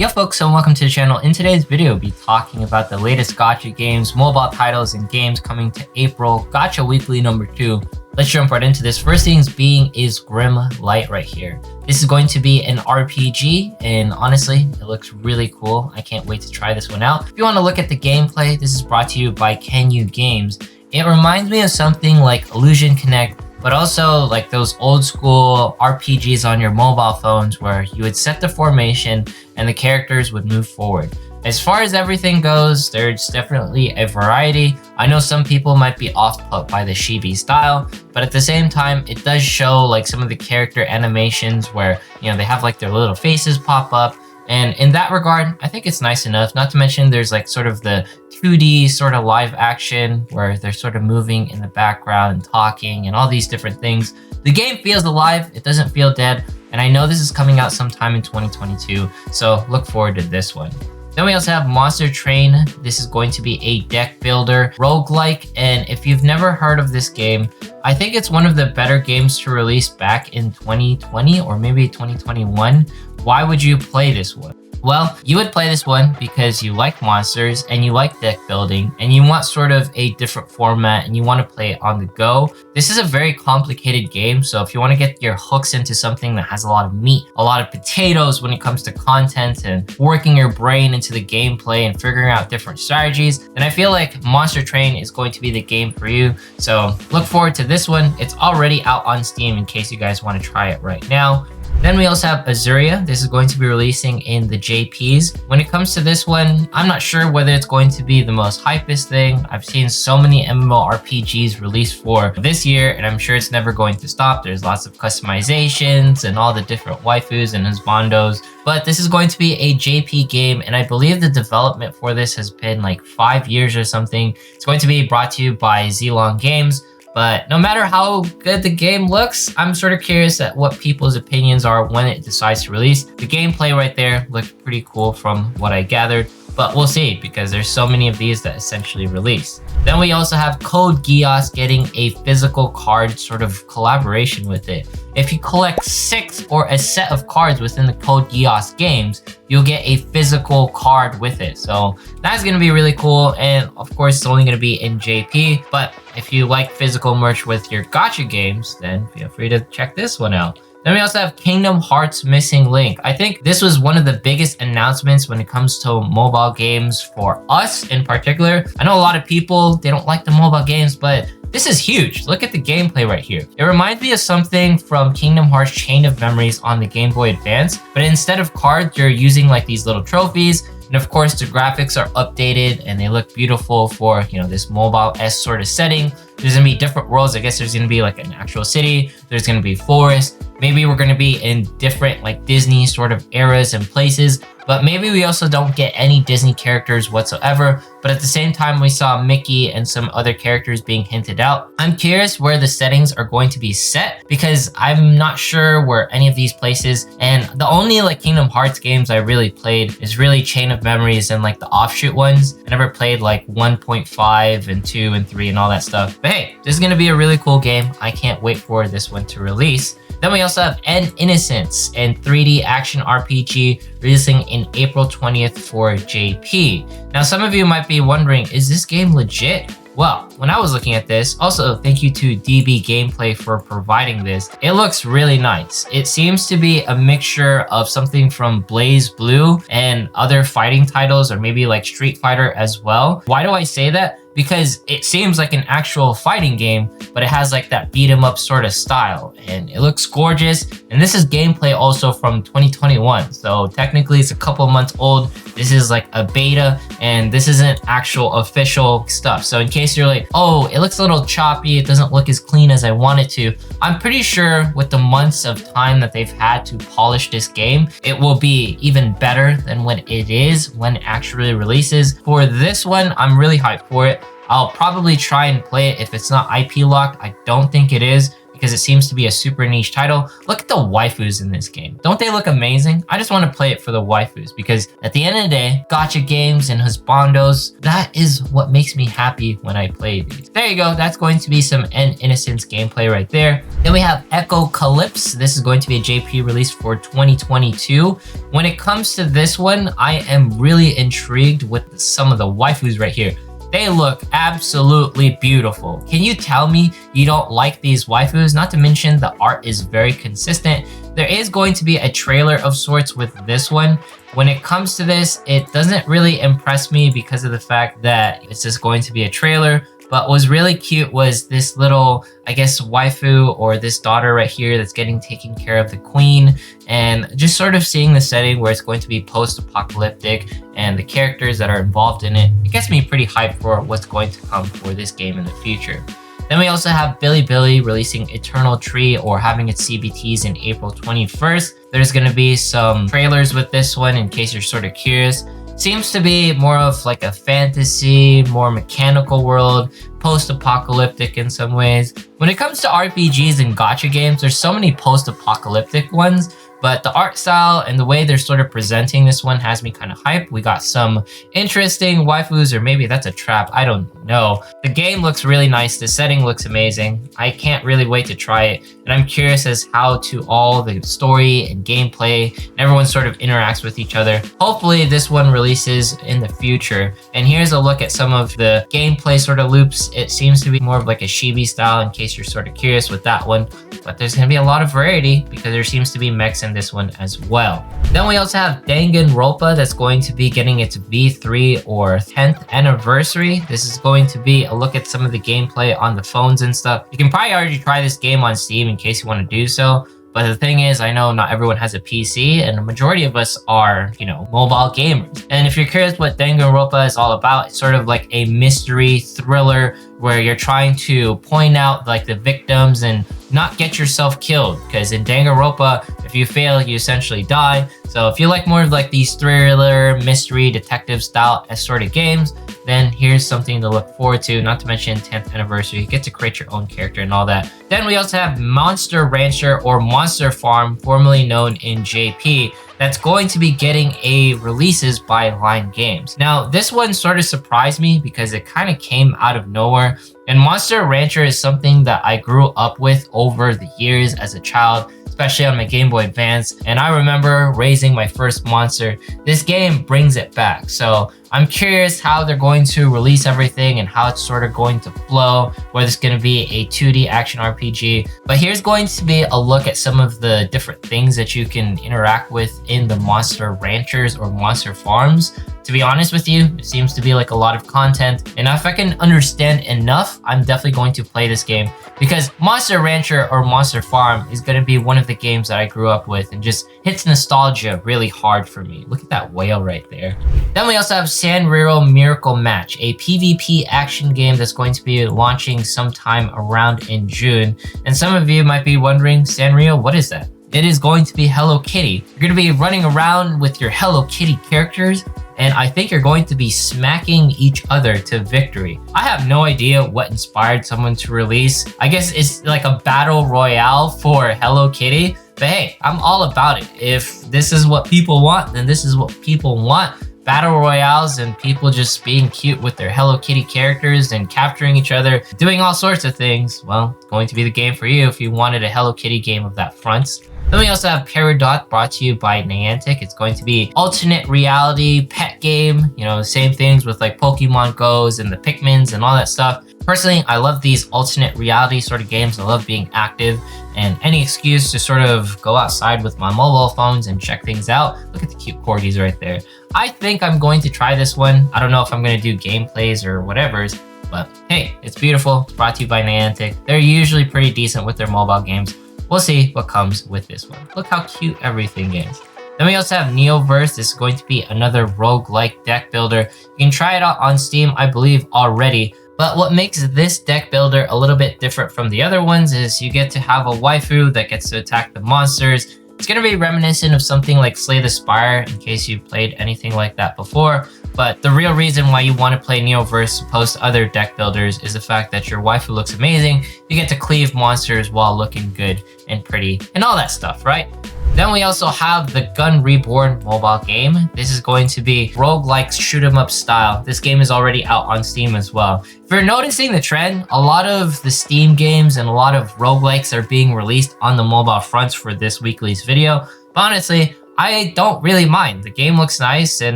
Yo folks, and welcome to the channel. In today's video, we'll be talking about the latest Gacha games, mobile titles, and games coming to April. Gacha Weekly number 2. Let's jump right into this. First things being is Grim Light right here. This is going to be an RPG, and honestly, it looks really cool. I can't wait to try this one out. If you want to look at the gameplay, this is brought to you by Can You Games. It reminds me of something like Illusion Connect, but also like those old school RPGs on your mobile phones where you would set the formation and the characters would move forward. As far as everything goes, there's definitely a variety. I know some people might be off-put by the chibi style, but at the same time, it does show like some of the character animations where, you know, they have like their little faces pop up. And in that regard, I think it's nice enough. Not to mention there's like sort of the 2D sort of live action where they're sort of moving in the background and talking and all these different things. The game feels alive, it doesn't feel dead, and I know this is coming out sometime in 2022, so look forward to this one. Then we also have Monster Train. This is going to be a deck builder roguelike, and if you've never heard of this game, I think it's one of the better games to release back in 2020 or maybe 2021. Why would you play this one? Well, you would play this one because you like monsters and you like deck building and you want sort of a different format and you want to play it on the go. This is a very complicated game, so if you want to get your hooks into something that has a lot of meat, a lot of potatoes when it comes to content and working your brain into the gameplay and figuring out different strategies, then I feel like Monster Train is going to be the game for you. So look forward to this one. It's already out on Steam in case you guys want to try it right now. Then we also have Azuria. This is going to be releasing in the JPs. When it comes to this one, I'm not sure whether it's going to be the most hypest thing. I've seen so many MMORPGs released for this year, and I'm sure it's never going to stop. There's lots of customizations and all the different waifus and husbandos. But this is going to be a JP game, and I believe the development for this has been like 5 years or something. It's going to be brought to you by Zlong Games. But no matter how good the game looks, I'm sort of curious at what people's opinions are when it decides to release. The gameplay right there looked pretty cool from what I gathered, but we'll see because there's so many of these that essentially release. Then we also have Code Geass getting a physical card sort of collaboration with it. If you collect 6 or a set of cards within the Code Geass games, you'll get a physical card with it. So that's going to be really cool. And of course, it's only going to be in JP. But if you like physical merch with your Gacha games, then feel free to check this one out. Then we also have Kingdom Hearts Missing Link. I think this was one of the biggest announcements when it comes to mobile games for us in particular. I know a lot of people, they don't like the mobile games, but this is huge. Look at the gameplay right here. It reminds me of something from Kingdom Hearts Chain of Memories on the Game Boy Advance, but instead of cards, you're using like these little trophies. And of course, the graphics are updated and they look beautiful for, you know, this mobile-esque sort of setting. There's gonna be different worlds. I guess there's gonna be like an actual city. There's gonna be forest. Maybe we're gonna be in different like Disney sort of eras and places, but maybe we also don't get any Disney characters whatsoever. But at the same time, we saw Mickey and some other characters being hinted out. I'm curious where the settings are going to be set because I'm not sure where any of these places, and the only like Kingdom Hearts games I really played is really Chain of Memories and like the offshoot ones. I never played like 1.5 and 2 and 3 and all that stuff. But hey, this is gonna be a really cool game. I can't wait for this one to release. Then we also have End Innocence and 3D action RPG releasing in April 20th for JP. Now, some of you might be wondering, is this game legit? Well, when I was looking at this, also thank you to DB Gameplay for providing this. It looks really nice. It seems to be a mixture of something from Blaze Blue and other fighting titles, or maybe like Street Fighter as well. Why do I say that? Because it seems like an actual fighting game, but it has like that beat 'em up sort of style, and it looks gorgeous. And this is gameplay also from 2021, so technically it's a couple months old. This is like a beta, and this isn't actual official stuff. So in case you're like, oh, it looks a little choppy, it doesn't look as clean as I want it to, I'm pretty sure with the months of time that they've had to polish this game, it will be even better than what it is when it actually releases. For this one, I'm really hyped for it. I'll probably try and play it if it's not IP locked. I don't think it is, because it seems to be a super niche title. Look at the waifus in this game. Don't they look amazing? I just want to play it for the waifus because at the end of the day, gacha games and husbandos, that is what makes me happy when I play these. There you go. That's going to be some End Innocence gameplay right there. Then we have Echo Calypse. This is going to be a JP release for 2022. When it comes to this one, I am really intrigued with some of the waifus right here. They look absolutely beautiful. Can you tell me you don't like these waifus? Not to mention the art is very consistent. There is going to be a trailer of sorts with this one. When it comes to this, it doesn't really impress me because of the fact that it's just going to be a trailer. But what was really cute was this little, I guess, waifu or this daughter right here that's getting taken care of the queen, and just sort of seeing the setting where it's going to be post-apocalyptic and the characters that are involved in it. It gets me pretty hyped for what's going to come for this game in the future. Then we also have Bilibili releasing Eternal Tree or having its CBTs in April 21st. There's going to be some trailers with this one in case you're sort of curious. Seems to be more of like a fantasy, more mechanical world, post-apocalyptic in some ways. When it comes to RPGs and gacha games, there's so many post-apocalyptic ones, but the art style and the way they're sort of presenting this one has me kind of hyped. We got some interesting waifus, or maybe that's a trap, I don't know. The game looks really nice, the setting looks amazing. I can't really wait to try it, and I'm curious as how to all the story and gameplay, and everyone sort of interacts with each other. Hopefully this one releases in the future. And here's a look at some of the gameplay sort of loops. It seems to be more of like a chibi style in case you're sort of curious with that one, but there's going to be a lot of variety because there seems to be mechs in this one as well. Then we also have Danganronpa that's going to be getting its V3 or 10th anniversary. This is going to be a look at some of the gameplay on the phones and stuff. You can probably already try this game on Steam in case you want to do so. But the thing is, I know not everyone has a PC, and the majority of us are, mobile gamers. And if you're curious what Danganronpa is all about, it's sort of like a mystery thriller where you're trying to point out like the victims and not get yourself killed. Because in Danganronpa, if you fail, you essentially die. So if you like more of like these thriller, mystery, detective style sort of games, then here's something to look forward to. Not to mention 10th anniversary, you get to create your own character and all that. Then we also have Monster Rancher or Monster Farm, formerly known in JP, that's going to be getting a releases by Line Games. Now, this one sort of surprised me because it kind of came out of nowhere. And Monster Rancher is something that I grew up with over the years as a child, especially on my Game Boy Advance. And I remember raising my first monster. This game brings it back. So I'm curious how they're going to release everything and how it's sort of going to flow, whether it's going to be a 2D action RPG. But here's going to be a look at some of the different things that you can interact with in the Monster Ranchers or Monster Farms. To be honest with you, it seems to be like a lot of content. And if I can understand enough, I'm definitely going to play this game because Monster Rancher or Monster Farm is going to be one of the games that I grew up with and just hits nostalgia really hard for me. Look at that whale right there. Then we also have Sanrio Miracle Match, a PvP action game that's going to be launching sometime around in June. And some of you might be wondering, Sanrio, what is that? It is going to be Hello Kitty. You're going to be running around with your Hello Kitty characters, and I think you're going to be smacking each other to victory. I have no idea what inspired someone to release. I guess it's like a battle royale for Hello Kitty, but hey, I'm all about it. If this is what people want, then this is what people want. Battle royales and people just being cute with their Hello Kitty characters and capturing each other, doing all sorts of things. Well, it's going to be the game for you if you wanted a Hello Kitty game of that front. Then we also have Peridot, brought to you by Niantic. It's going to be alternate reality pet game, the same things with like Pokemon Go's and the Pikmins and all that stuff. Personally, I love these alternate reality sort of games. I love being active and any excuse to sort of go outside with my mobile phones and check things out. Look at the cute corgis right there. I think I'm going to try this one. I don't know if I'm going to do gameplays or whatever's, but hey, it's beautiful. It's brought to you by Niantic. They're usually pretty decent with their mobile games. We'll see what comes with this one. Look how cute everything is. Then we also have Neoverse. This is going to be another roguelike deck builder. You can try it out on Steam, I believe, already. But what makes this deck builder a little bit different from the other ones is you get to have a waifu that gets to attack the monsters. It's going to be reminiscent of something like Slay the Spire, in case you played anything like that before. But the real reason why you want to play Neoverse opposed to other deck builders is the fact that your waifu looks amazing. You get to cleave monsters while looking good and pretty and all that stuff, right? Then we also have the Gun Reborn mobile game. This is going to be roguelikes shoot 'em up style. This game is already out on Steam as well. If you're noticing the trend, a lot of the Steam games and a lot of roguelikes are being released on the mobile fronts for this weekly's video. But honestly, I don't really mind. The game looks nice, and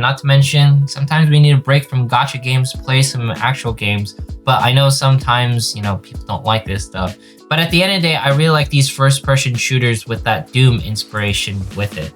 not to mention, sometimes we need a break from gacha games to play some actual games. But I know sometimes, people don't like this stuff. But at the end of the day, I really like these first-person shooters with that Doom inspiration with it.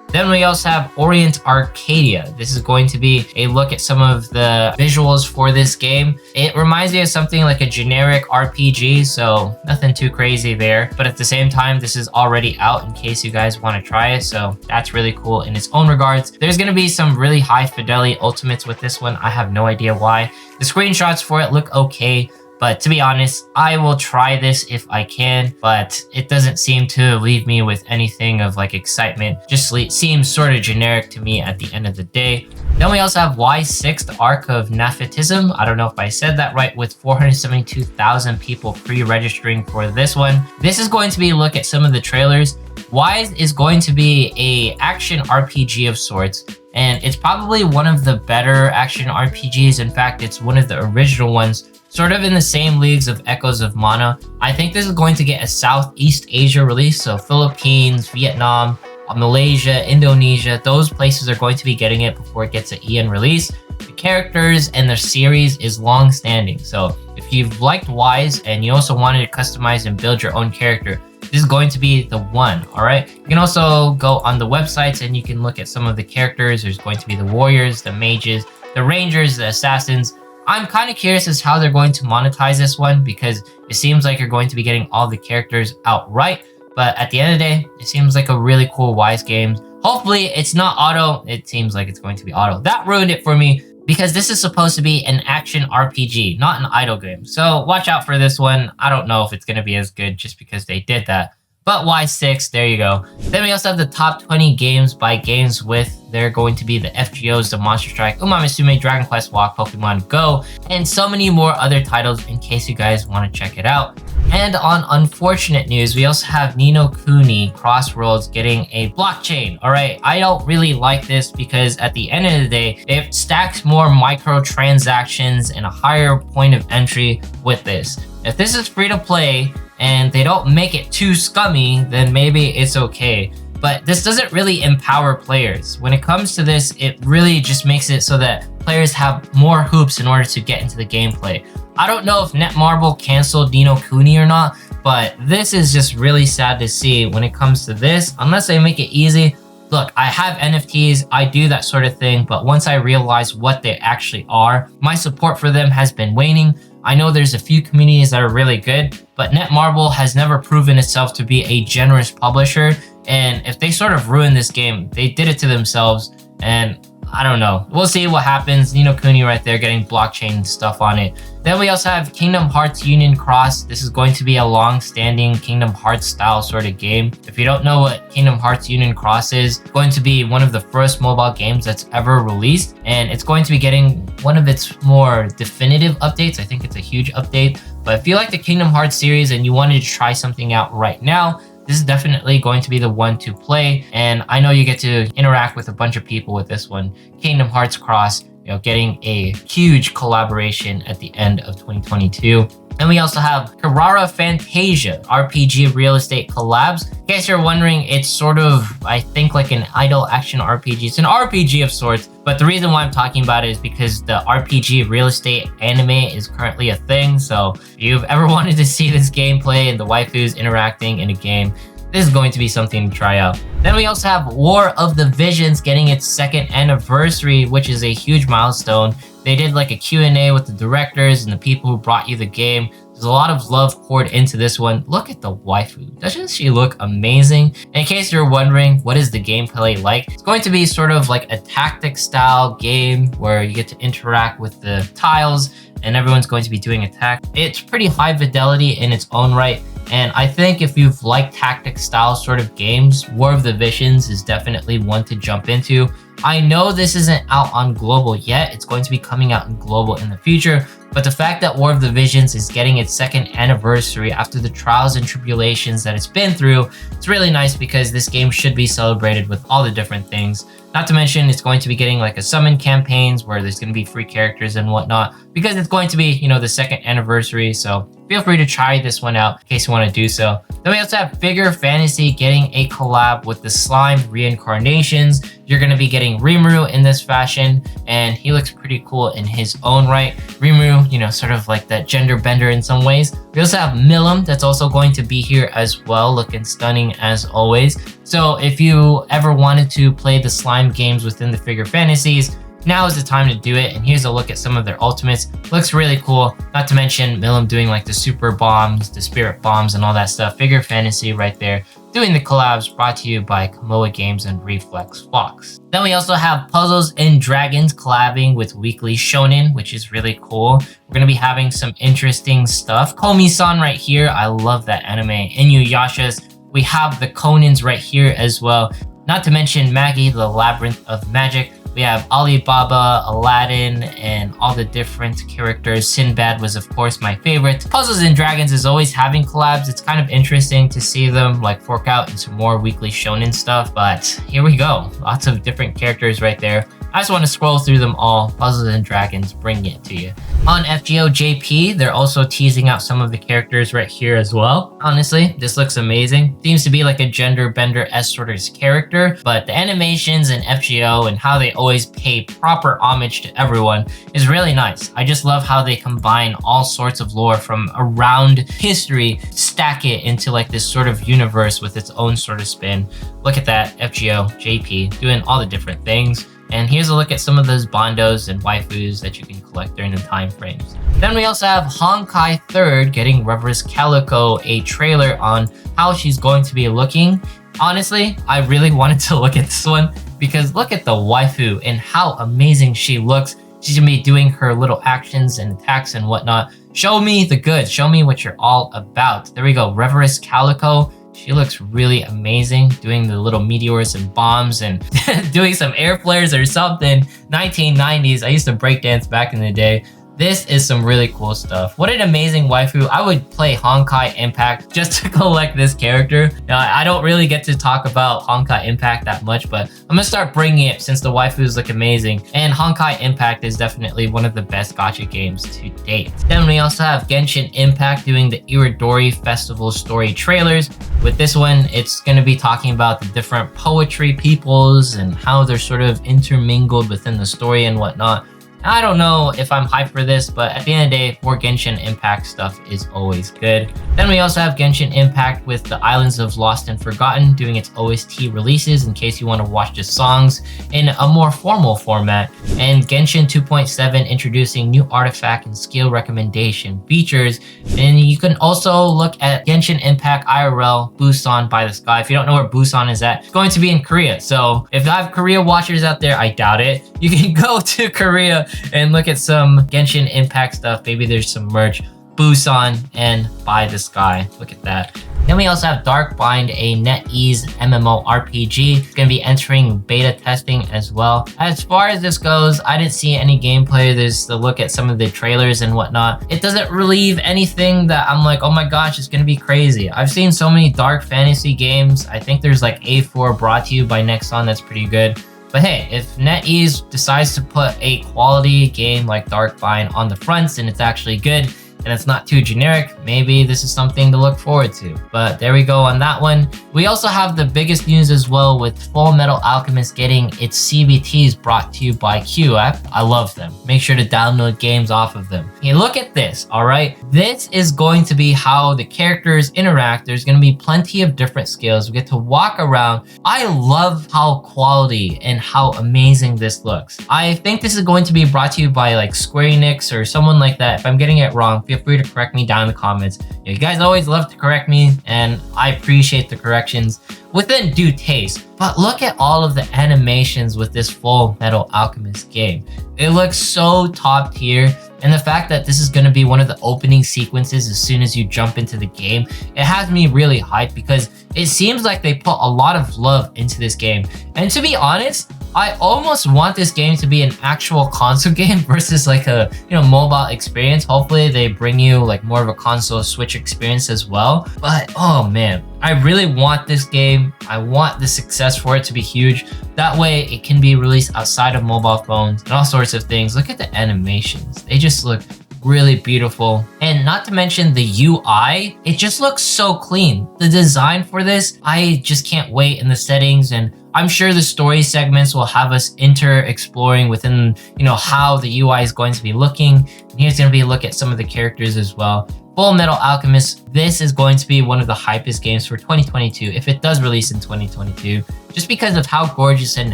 Then we also have Orient Arcadia. This is going to be a look at some of the visuals for this game. It reminds me of something like a generic RPG, so nothing too crazy there. But at the same time, this is already out in case you guys want to try it, so that's really cool in its own regards. There's going to be some really high fidelity ultimates with this one. I have no idea why. The screenshots for it look okay. But to be honest, I will try this if I can, but it doesn't seem to leave me with anything of like excitement. Just seems sort of generic to me at the end of the day. Then we also have Y6, the Arc of Naphatism. I don't know if I said that right, with 472,000 people pre-registering for this one. This is going to be a look at some of the trailers. Wise is going to be a action RPG of sorts, and it's probably one of the better action RPGs. In fact, it's one of the original ones, sort of in the same leagues of Echoes of Mana. I think this is going to get a Southeast Asia release, so Philippines, Vietnam, Malaysia, Indonesia, those places are going to be getting it before it gets an EN release. The characters and the series is long-standing, so if you've liked Wise and you also wanted to customize and build your own character, this is going to be the one, all right? You can also go on the websites and you can look at some of the characters. There's going to be the warriors, the mages, the rangers, the assassins. I'm kind of curious as how they're going to monetize this one, because it seems like you're going to be getting all the characters outright. But at the end of the day, it seems like a really cool Wise game. Hopefully it's not auto. It seems like it's going to be auto. That ruined it for me, because this is supposed to be an action RPG, not an idle game. So watch out for this one. I don't know if it's going to be as good just because they did that. But Y6, there you go. Then we also have the top 20 games by Games With. They're going to be the FGOs, the Monster Strike, Uma Musume, Dragon Quest Walk, Pokemon Go, and so many more other titles in case you guys want to check it out. And on unfortunate news, we also have Ni no Kuni Crossroads getting a blockchain. All right, I don't really like this because at the end of the day, it stacks more microtransactions and a higher point of entry with this. If this is free to play and they don't make it too scummy, then maybe it's okay. But this doesn't really empower players. When it comes to this, it really just makes it so that players have more hoops in order to get into the gameplay. I don't know if Netmarble canceled Ni no Kuni or not, but this is just really sad to see when it comes to this, unless they make it easy. Look, I have NFTs, I do that sort of thing, but once I realize what they actually are, my support for them has been waning. I know there's a few communities that are really good, but Netmarble has never proven itself to be a generous publisher. And if they sort of ruin this game, they did it to themselves. And I don't know. We'll see what happens. Ni no Kuni right there getting blockchain stuff on it. Then we also have Kingdom Hearts Union Cross. This is going to be a long-standing Kingdom Hearts style sort of game. If you don't know what Kingdom Hearts Union Cross is, it's going to be one of the first mobile games that's ever released. And it's going to be getting one of its more definitive updates. I think it's a huge update. But if you like the Kingdom Hearts series and you wanted to try something out right now, this is definitely going to be the one to play. And I know you get to interact with a bunch of people with this one. Kingdom Hearts Cross, getting a huge collaboration at the end of 2022. And we also have Carrara Fantasia RPG real estate collabs. In case you're wondering, it's sort of, I think, like an idle action RPG. It's an RPG of sorts, but the reason why I'm talking about it is because the RPG real estate anime is currently a thing. So if you've ever wanted to see this gameplay and the waifus interacting in a game, this is going to be something to try out. Then we also have War of the Visions getting its 2nd anniversary, which is a huge milestone. They did like a Q&A with the directors and the people who brought you the game. There's a lot of love poured into this one. Look at the waifu. Doesn't she look amazing? In case you're wondering, what is the gameplay like? It's going to be sort of like a tactic style game where you get to interact with the tiles and everyone's going to be doing attack. It's pretty high fidelity in its own right. And I think if you've liked tactic style sort of games, War of the Visions is definitely one to jump into. I know this isn't out on global yet. It's going to be coming out in global in the future. But the fact that War of the Visions is getting its 2nd anniversary after the trials and tribulations that it's been through, it's really nice because this game should be celebrated with all the different things. Not to mention, it's going to be getting like a summon campaigns where there's going to be free characters and whatnot because it's going to be, you know, the 2nd anniversary. So feel free to try this one out in case you want to do so. Then we also have Figure Fantasy getting a collab with the Slime Reincarnations. You're going to be getting Rimuru in this fashion, and he looks pretty cool in his own right. Rimuru, you know, sort of like that gender bender in some ways. We also have Milim that's also going to be here as well, looking stunning as always. So if you ever wanted to play the slime games within the Figure Fantasies, now is the time to do it. And here's a look at some of their ultimates. Looks really cool. Not to mention Milim doing like the super bombs, the spirit bombs, and all that stuff. Figure Fantasy right there. Doing the collabs, brought to you by Komoa Games and Reflex Fox. Then we also have Puzzles and Dragons collabing with Weekly Shonen, which is really cool. We're going to be having some interesting stuff. Komi-san right here. I love that anime. Inuyasha's. We have the Conans right here as well. Not to mention Maggie, the Labyrinth of Magic. We have Alibaba, Aladdin, and all the different characters. Sinbad was, of course, my favorite. Puzzles and Dragons is always having collabs. It's kind of interesting to see them like fork out into more Weekly Shonen stuff. But here we go. Lots of different characters right there. I just want to scroll through them all. Puzzles and Dragons, bring it to you. On FGO JP, they're also teasing out some of the characters right here as well. Honestly, this looks amazing. Seems to be like a gender bender-esque sort of character, but the animations in FGO and how they always pay proper homage to everyone is really nice. I just love how they combine all sorts of lore from around history, stack it into like this sort of universe with its own sort of spin. Look at that, FGO JP doing all the different things. And here's a look at some of those bondos and waifus that you can collect during the time frames. Then we also have Honkai 3rd getting Reverse Calico a trailer on how she's going to be looking. Honestly, I really wanted to look at this one because look at the waifu and how amazing she looks. She's gonna be doing her little actions and attacks and whatnot. Show me the goods. Show me what you're all about. There we go, Reverse Calico. She looks really amazing, doing the little meteors and bombs and doing some air flares or something. 1990s, I used to breakdance back in the day. This is some really cool stuff. What an amazing waifu. I would play Honkai Impact just to collect this character. Now, I don't really get to talk about Honkai Impact that much, but I'm gonna start bringing it since the waifus look amazing. And Honkai Impact is definitely one of the best gacha games to date. Then we also have Genshin Impact doing the Iridori Festival story trailers. With this one, it's gonna be talking about the different poetry peoples and how they're sort of intermingled within the story and whatnot. I don't know if I'm hyped for this, but at the end of the day, more Genshin Impact stuff is always good. Then we also have Genshin Impact with the Islands of Lost and Forgotten doing its OST releases in case you want to watch the songs in a more formal format. And Genshin 2.7 introducing new artifact and skill recommendation features. And you can also look at Genshin Impact IRL Busan by the Sky. If you don't know where Busan is at, it's going to be in Korea. So if I have Korea watchers out there, I doubt it. You can go to Korea and look at some Genshin Impact stuff. Maybe there's some merch. Busan and By the Sky. Look at that. Then we also have Darkbind, a NetEase MMORPG. It's going to be entering beta testing as well. As far as this goes, I didn't see any gameplay. There's the look at some of the trailers and whatnot. It doesn't relieve anything that I'm like, oh my gosh, it's going to be crazy. I've seen so many dark fantasy games. I think there's like A4 brought to you by Nexon. That's pretty good. But hey, if NetEase decides to put a quality game like Darkbind on the fronts and it's actually good, and it's not too generic, maybe this is something to look forward to. But there we go on that one. We also have the biggest news as well with Full Metal Alchemist getting its CBTs brought to you by QApp. I love them. Make sure to download games off of them. Hey, look at this, all right? This is going to be how the characters interact. There's going to be plenty of different skills. We get to walk around. I love how quality and how amazing this looks. I think this is going to be brought to you by like Square Enix or someone like that. If I'm getting it wrong, feel free to correct me down in the comments. You guys always love to correct me, and I appreciate the corrections within due taste. But look at all of the animations with this Full Metal Alchemist game. It looks so top tier, and the fact that this is going to be one of the opening sequences as soon as you jump into the game, it has me really hyped because it seems like they put a lot of love into this game. And to be honest, I almost want this game to be an actual console game versus like a mobile experience. Hopefully they bring you like more of a console Switch experience as well. But oh man, I really want this game. I want the success for it to be huge. That way it can be released outside of mobile phones and all sorts of things. Look at the animations. They just look really beautiful. And not to mention the UI, it just looks so clean. The design for this, I just can't wait in the settings, and I'm sure the story segments will have us exploring within, how the UI is going to be looking. And here's going to be a look at some of the characters as well. Full Metal Alchemist, this is going to be one of the hypest games for 2022 if it does release in 2022, just because of how gorgeous and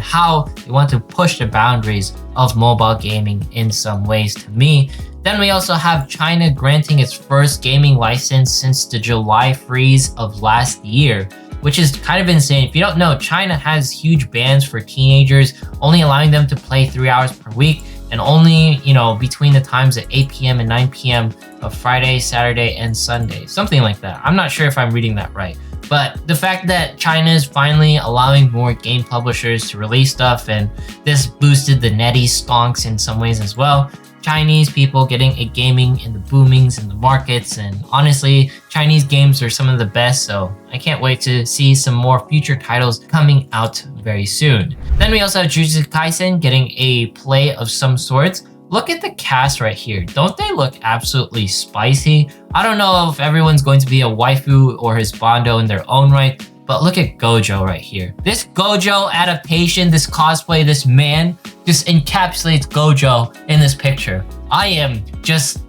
how they want to push the boundaries of mobile gaming in some ways to me. Then we also have China granting its first gaming license since the July freeze of last year, which is kind of insane. If you don't know, China has huge bans for teenagers, only allowing them to play 3 hours per week, and only, between the times at 8 p.m. and 9 p.m. of Friday, Saturday, and Sunday. Something like that. I'm not sure if I'm reading that right. But the fact that China is finally allowing more game publishers to release stuff, and this boosted the netty stonks in some ways as well. Chinese people getting a gaming in the boomings in the markets, and honestly, Chinese games are some of the best, so I can't wait to see some more future titles coming out very soon. Then we also have Jujutsu Kaisen getting a play of some sorts. Look at the cast right here. Don't they look absolutely spicy? I don't know if everyone's going to be a waifu or husbando in their own right, but look at Gojo right here. This Gojo adaptation, this cosplay, this man just encapsulates Gojo in this picture. I am just,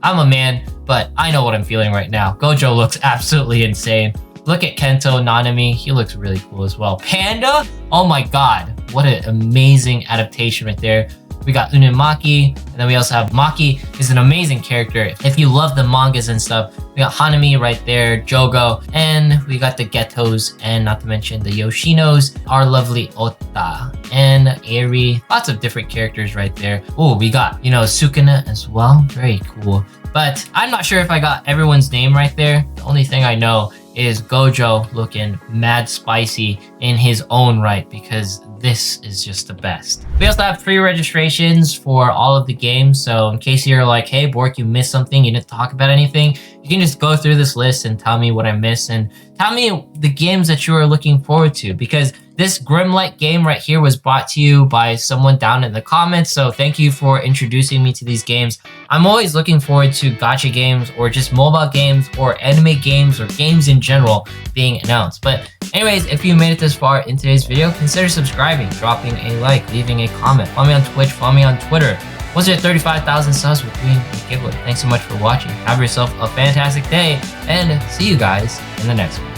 I'm a man, but I know what I'm feeling right now. Gojo looks absolutely insane. Look at Kento Nanami. He looks really cool as well. Panda? Oh my god. What an amazing adaptation right there. We got Unumaki, and then we also have Maki, is an amazing character. If you love the mangas and stuff, we got Hanami right there, Jogo, and we got the Getos, and not to mention the Yoshinos, our lovely Ota, and Eri. Lots of different characters right there. Oh, we got, Sukuna as well. Very cool. But I'm not sure if I got everyone's name right there. The only thing I know is Gojo looking mad spicy in his own right, because this is just the best. We also have free registrations for all of the games, so in case you're like, hey Bork, you missed something, you didn't talk about anything, you can just go through this list and tell me what I missed, and tell me the games that you are looking forward to, because this Grimlight game right here was brought to you by someone down in the comments, so thank you for introducing me to these games. I'm always looking forward to gacha games, or just mobile games, or anime games, or games in general being announced. But anyways, if you made it this far in today's video, consider subscribing, dropping a like, leaving a comment, follow me on Twitch, follow me on Twitter. Once you're at 35,000 subs, we're doing a giveaway. Thanks so much for watching. Have yourself a fantastic day, and see you guys in the next one.